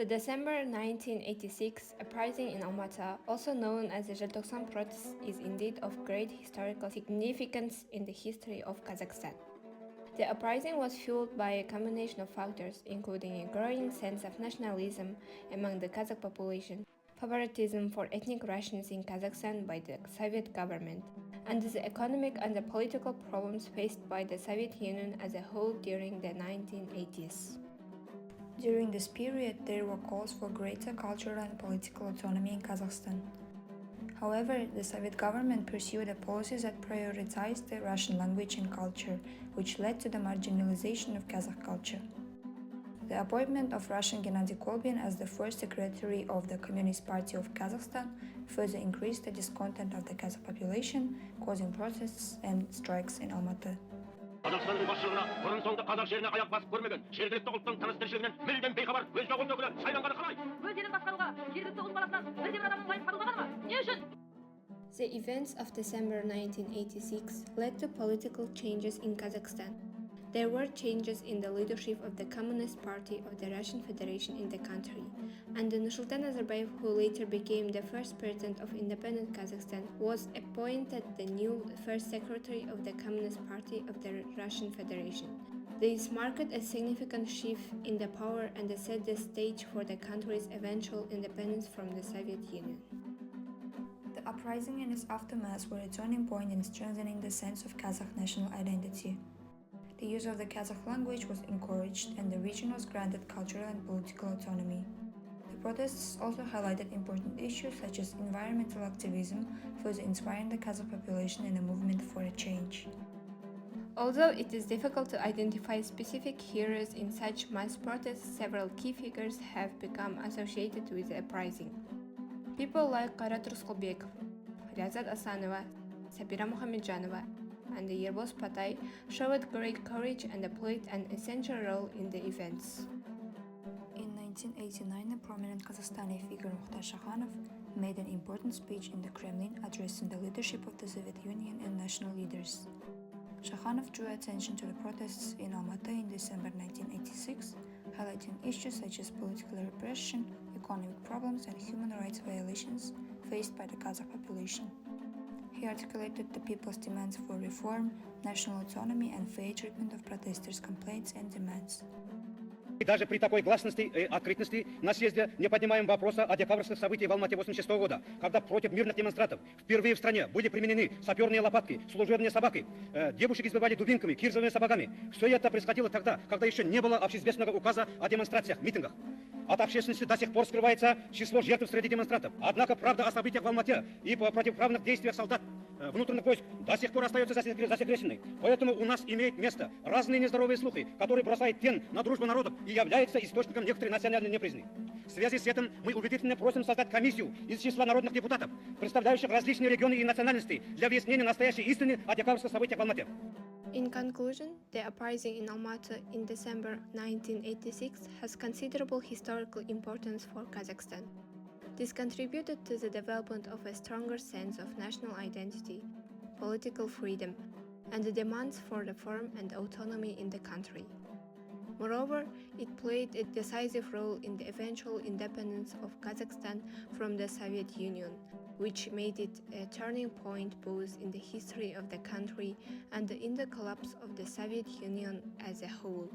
The December 1986 uprising in Alma-Ata, also known as the Желтоқсан protest, is indeed of great historical significance in the history of Kazakhstan. The uprising was fueled by a combination of factors, including a growing sense of nationalism among the Kazakh population, favoritism for ethnic Russians in Kazakhstan by the Soviet government, and the economic and the political problems faced by the Soviet Union as a whole during the 1980s. During this period, there were calls for greater cultural and political autonomy in Kazakhstan. However, the Soviet government pursued a policy that prioritized the Russian language and culture, which led to the marginalization of Kazakh culture. The appointment of Russian Gennady Kolbin as the first secretary of the Communist Party of Kazakhstan further increased the discontent of the Kazakh population, causing protests and strikes in Almaty. Қазақстанның басшылығына бұрын-соңды қазақ жеріне аяқ басып көрмеген жергілікті ұлттың тыныс-тіршілігінен мүлдем бейхабар өз жауын өкілі сайланғаны қалай? Өз елін басқаруға жергілікті ұлт баласынан бірде-бір адамның сайын қабылданады ма? Не үшін? The events of December 1986 led to political changes in Kazakhstan. There were changes in the leadership of the Communist Party of the Russian Federation in the country, and Nursultan Nazarbayev, who later became the first president of independent Kazakhstan, was appointed the new first secretary of the Communist Party of the Russian Federation. This marked a significant shift in the power and set the stage for the country's eventual independence from the Soviet Union. The uprising and its aftermath were a turning point in strengthening the sense of Kazakh national identity. The use of the Kazakh language was encouraged and the region was granted cultural and political autonomy. The protests also highlighted important issues such as environmental activism, further inspiring the Kazakh population in a movement for a change. Although it is difficult to identify specific heroes in such mass protests, several key figures have become associated with the uprising. People like Kairat Rusqulbekov, Riazat Asanova, Sabira Muhamedjanova, and Yerbos Patay showed great courage and played an essential role in the events. In 1989, a prominent Kazakhstani figure Mukhtar Shakhanov made an important speech in the Kremlin addressing the leadership of the Soviet Union and national leaders. Shakhanov drew attention to the protests in Almaty in December 1986, highlighting issues such as political repression, economic problems, and human rights violations faced by the Kazakh population. He articulated the people's demands for reform, national autonomy, and fair treatment of protesters' complaints and demands. И даже при такой гласности и открытости на съезде не поднимаем вопроса о декабрьских событиях в Алмате 1986 года, когда против мирных демонстрантов впервые в стране были применены саперные лопатки, служебные собаки, девушек избивали дубинками, кирзовыми сапогами. Все это происходило тогда, когда еще не было общеизвестного указа о демонстрациях, митингах. От общественности до сих пор скрывается число жертв среди демонстрантов. Однако правда о событиях в Алмате и по противоправных действиях солдат внутренних войск до сих пор остается засекреченной. Поэтому у нас имеет место разные нездоровые слухи, которые бросают тень на дружбу народов и являются источником некоторой национальной неприязни. В связи с этим мы убедительно просим создать комиссию из числа народных депутатов, представляющих различные регионы и национальности, для выяснения настоящей истины о декабрьских событиях в Алмате. In conclusion, the uprising in Almaty in December 1986 has considerable historical importance for Kazakhstan. This contributed to the development of a stronger sense of national identity, political freedom, and the demands for reform and autonomy in the country. Moreover, it played a decisive role in the eventual independence of Kazakhstan from the Soviet Union, which made it a turning point both in the history of the country and in the collapse of the Soviet Union as a whole.